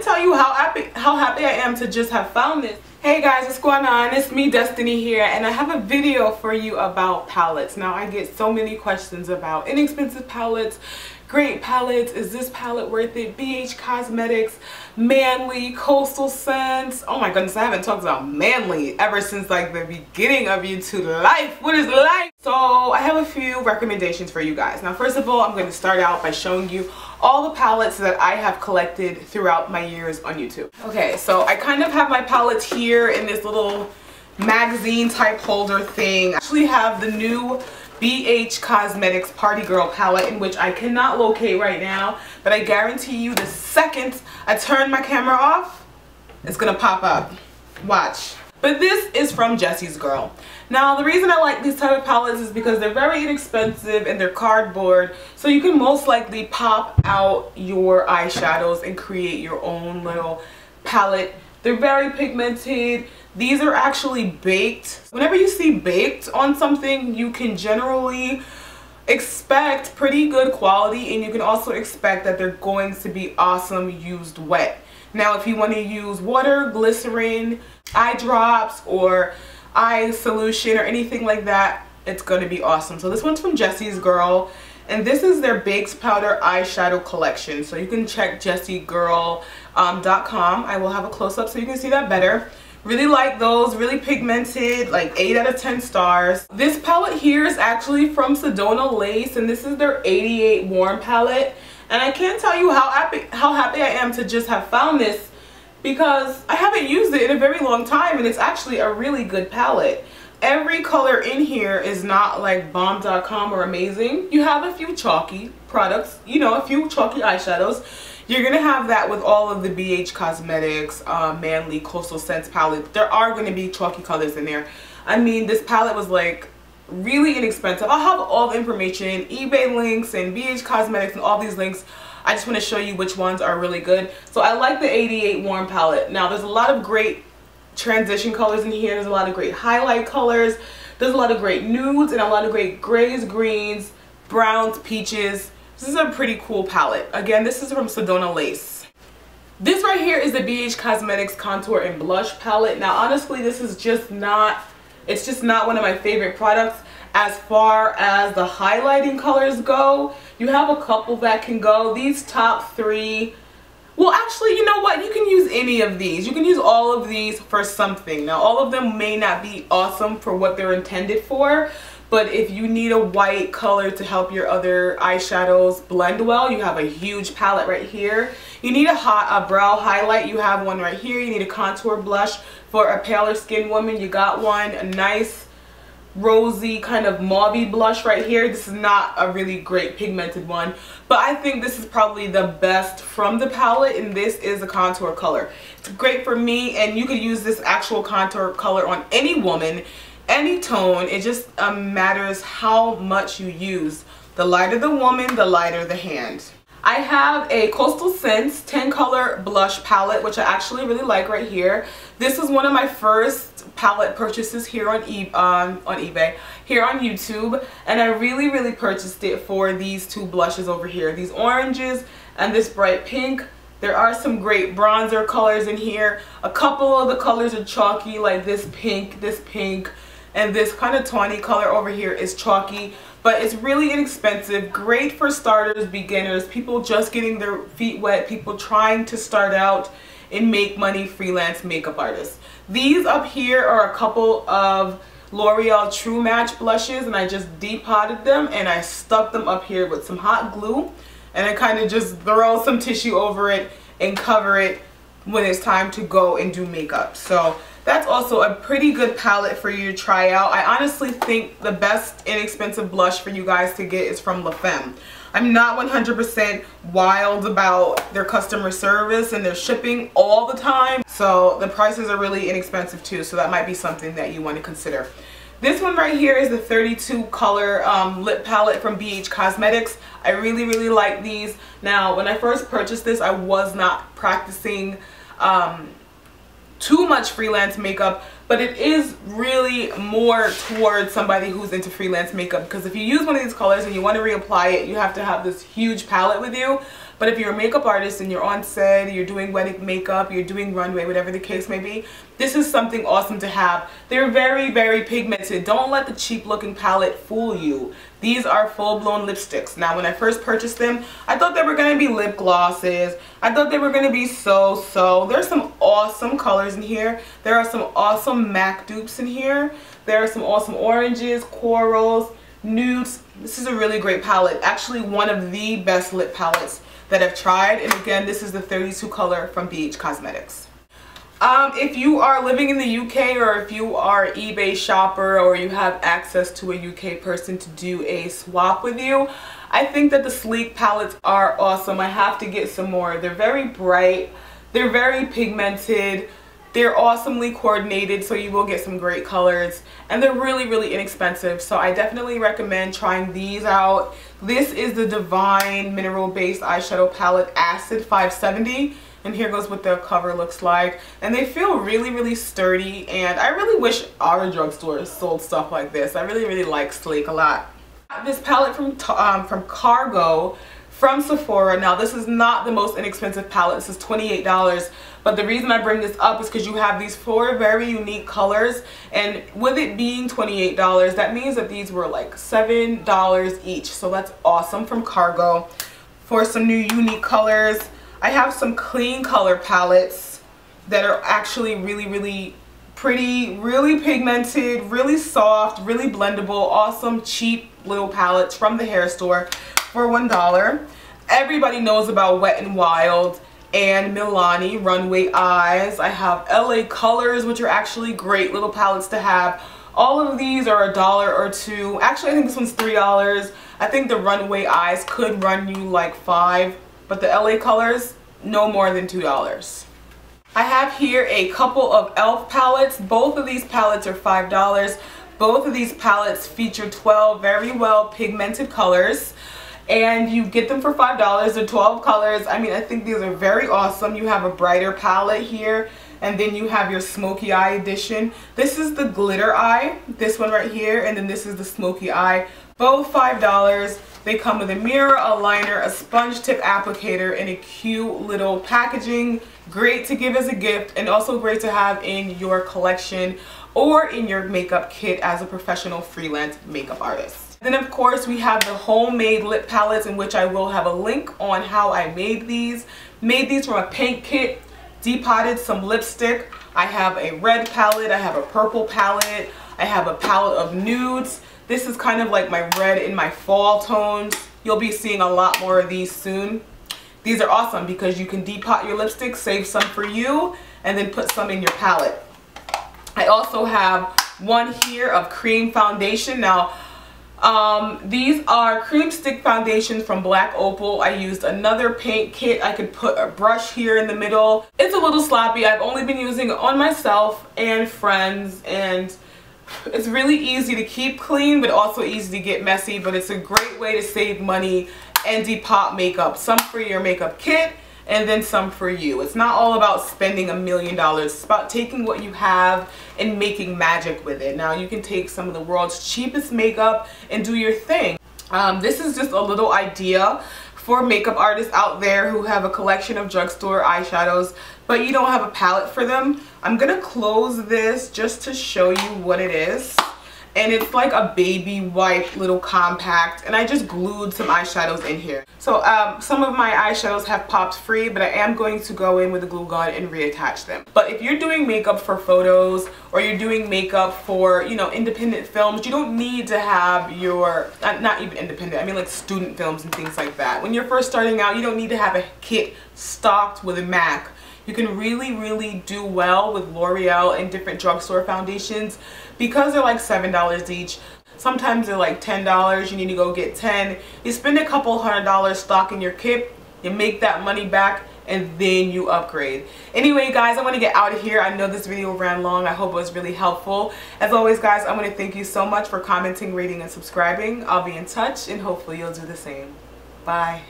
can't tell you how happy I am to just have found this. Hey guys, what's going on? It's me, Destiny here, and I have a video for you about palettes. Now, I get so many questions about inexpensive palettes, great palettes, is this palette worth it, BH Cosmetics, Manly, Coastal Scents. Oh my goodness, I haven't talked about Manly ever since like the beginning of YouTube life. What is life? So I have a few recommendations for you guys. Now, first of all, I'm going to start out by showing you all the palettes that I have collected throughout my years on YouTube. Okay, so I kind of have my palettes here in this little magazine type holder thing. I actually have the new BH Cosmetics Party Girl palette, in which I cannot locate right now, but I guarantee you the second I turn my camera off, it's gonna pop up. Watch. But this is from Jesse's Girl. Now, the reason I like these type of palettes is because they're very inexpensive and they're cardboard, so you can most likely pop out your eyeshadows and create your own little palette. They're very pigmented. These are actually baked. Whenever you see baked on something, you can generally expect pretty good quality, and you can also expect that they're going to be awesome used wet. Now, if you want to use water, glycerin, eye drops, or eye solution or anything like that, it's going to be awesome. So this one's from Jesse's Girl, and this is their baked powder eyeshadow collection. So you can check jessegirl.com. I will have a close-up so you can see that better. Really like those, really pigmented, like 8 out of 10 stars. This palette here is actually from Sedona Lace, and this is their 88 Warm palette. And I can't tell you how happy I am to just have found this, because I haven't used it in a very long time, and it's actually a really good palette. Every color in here is not like bomb.com or amazing. You have a few chalky products, you know, a few chalky eyeshadows. You're going to have that with all of the BH Cosmetics, Manly, Coastal Scents palette. There are going to be chalky colors in there. I mean, this palette was like really inexpensive. I'll have all the information, eBay links and BH Cosmetics and all these links. I just want to show you which ones are really good. So I like the 88 Warm palette. Now, there's a lot of great transition colors in here. There's a lot of great highlight colors. There's a lot of great nudes and a lot of great grays, greens, browns, peaches. This is a pretty cool palette. Again, this is from Sedona Lace. This right here is the BH Cosmetics Contour and Blush palette. Now, honestly, this is just not, it's just not one of my favorite products. As far as the highlighting colors go, you have a couple that can go. These top three, well, actually, you know what? You can use any of these. You can use all of these for something. Now, all of them may not be awesome for what they're intended for, but if you need a white color to help your other eyeshadows blend well, you have a huge palette right here. You need a brow highlight, you have one right here. You need a contour blush for a paler skinned woman, you got one. A nice rosy kind of mauvey blush right here. This is not a really great pigmented one, but I think this is probably the best from the palette, and this is a contour color. It's great for me, and you could use this actual contour color on any woman, any tone. It just matters how much you use. The lighter the woman, the lighter the hand. I have a Coastal Scents 10 color blush palette, which I actually really like right here. This was one of my first palette purchases here on eBay, here on YouTube, and I really purchased it for these two blushes over here, these oranges and this bright pink. There are some great bronzer colors in here. A couple of the colors are chalky, like this pink, and this kind of tawny color over here is chalky, but it's really inexpensive. Great for starters, beginners, people just getting their feet wet, people trying to start out and make money, freelance makeup artists. These up here are a couple of L'Oreal True Match blushes, and I just depotted them and I stuck them up here with some hot glue, and I kind of just throw some tissue over it and cover it when it's time to go and do makeup. So that's also a pretty good palette for you to try out. I honestly think the best inexpensive blush for you guys to get is from Lafemme. I'm not 100% wild about their customer service and their shipping all the time, so the prices are really inexpensive too, so that might be something that you want to consider. This one right here is the 32 color lip palette from BH Cosmetics. I really like these. Now, when I first purchased this, I was not practicing too much freelance makeup, but it is really more towards somebody who's into freelance makeup, because if you use one of these colors and you want to reapply it, you have to have this huge palette with you. But if you're a makeup artist and you're on set, you're doing wedding makeup, you're doing runway, whatever the case may be, this is something awesome to have. They're very, very pigmented. Don't let the cheap looking palette fool you. These are full-blown lipsticks. Now, when I first purchased them, I thought they were going to be lip glosses. I thought they were going to be so-so. There's some awesome colors in here. There are some awesome MAC dupes in here. There are some awesome oranges, corals, nudes. This is a really great palette. Actually, one of the best lip palettes that I've tried. And again, this is the 32 color from BH Cosmetics. If you are living in the UK, or if you are an eBay shopper, or you have access to a UK person to do a swap with you, I think that the sleek palettes are awesome. I have to get some more. They're very bright. They're very pigmented. They're awesomely coordinated, so you will get some great colors, and they're really, really inexpensive. So I definitely recommend trying these out. This is the Divine Mineral Based Eyeshadow Palette Acid 570. And here goes what the cover looks like. And they feel really, really sturdy. And I really wish our drugstores sold stuff like this. I really, really like sleek a lot. This palette from Cargo from Sephora. Now, this is not the most inexpensive palette. This is $28. But the reason I bring this up is because you have these 4 very unique colors. And with it being $28, that means that these were like $7 each. So that's awesome from Cargo. For some new unique colors, I have some Kleen Color palettes that are actually really, really pretty, really pigmented, really soft, really blendable, awesome, cheap little palettes from the hair store for $1. Everybody knows about Wet n Wild and Milani Runway Eyes. I have LA Colors, which are actually great little palettes to have. All of these are $1 or $2. Actually, I think this one's $3. I think the Runway Eyes could run you like $5. But the LA Colors, no more than $2. I have here a couple of e.l.f. palettes. Both of these palettes are $5. Both of these palettes feature 12 very well pigmented colors. And you get them for $5. They're 12 colors. I mean, I think these are very awesome. You have a brighter palette here. And then you have your Smoky Eye edition. This is the Glitter Eye. This one right here. And then this is the Smoky Eye. Both $5. They come with a mirror, a liner, a sponge tip applicator, and a cute little packaging. Great to give as a gift, and also great to have in your collection or in your makeup kit as a professional freelance makeup artist. Then of course we have the homemade lip palettes, in which I will have a link on how I made these. Made these from a paint kit, depotted some lipstick. I have a red palette, I have a purple palette, I have a palette of nudes. This is kind of like my red in my fall tones. You'll be seeing a lot more of these soon. These are awesome because you can depot your lipstick, save some for you, and then put some in your palette. I also have one here of cream foundation. Now, these are cream stick foundations from Black Opal. I used another paint kit. I could put a brush here in the middle. It's a little sloppy. I've only been using it on myself and friends, and it's really easy to keep clean, but also easy to get messy. But it's a great way to save money and depot makeup. Some for your makeup kit, and then some for you. It's not all about spending $1 million. It's about taking what you have and making magic with it. Now, you can take some of the world's cheapest makeup and do your thing. This is just a little idea for makeup artists out there who have a collection of drugstore eyeshadows, but you don't have a palette for them. I'm gonna close this just to show you what it is. And it's like a baby wipe little compact, and I just glued some eyeshadows in here. So some of my eyeshadows have popped free, but I am going to go in with a glue gun and reattach them. But if you're doing makeup for photos, or you're doing makeup for, you know, independent films, you don't need to have your, not even independent, I mean like student films and things like that. When you're first starting out, you don't need to have a kit stocked with a MAC. You can really, really do well with L'Oreal and different drugstore foundations because they're like $7 each. Sometimes they're like $10. You need to go get 10. You spend a couple $100 stocking your kit, you make that money back, and then you upgrade. Anyway, guys, I want to get out of here. I know this video ran long. I hope it was really helpful. As always, guys, I want to thank you so much for commenting, rating, and subscribing. I'll be in touch, and hopefully you'll do the same. Bye.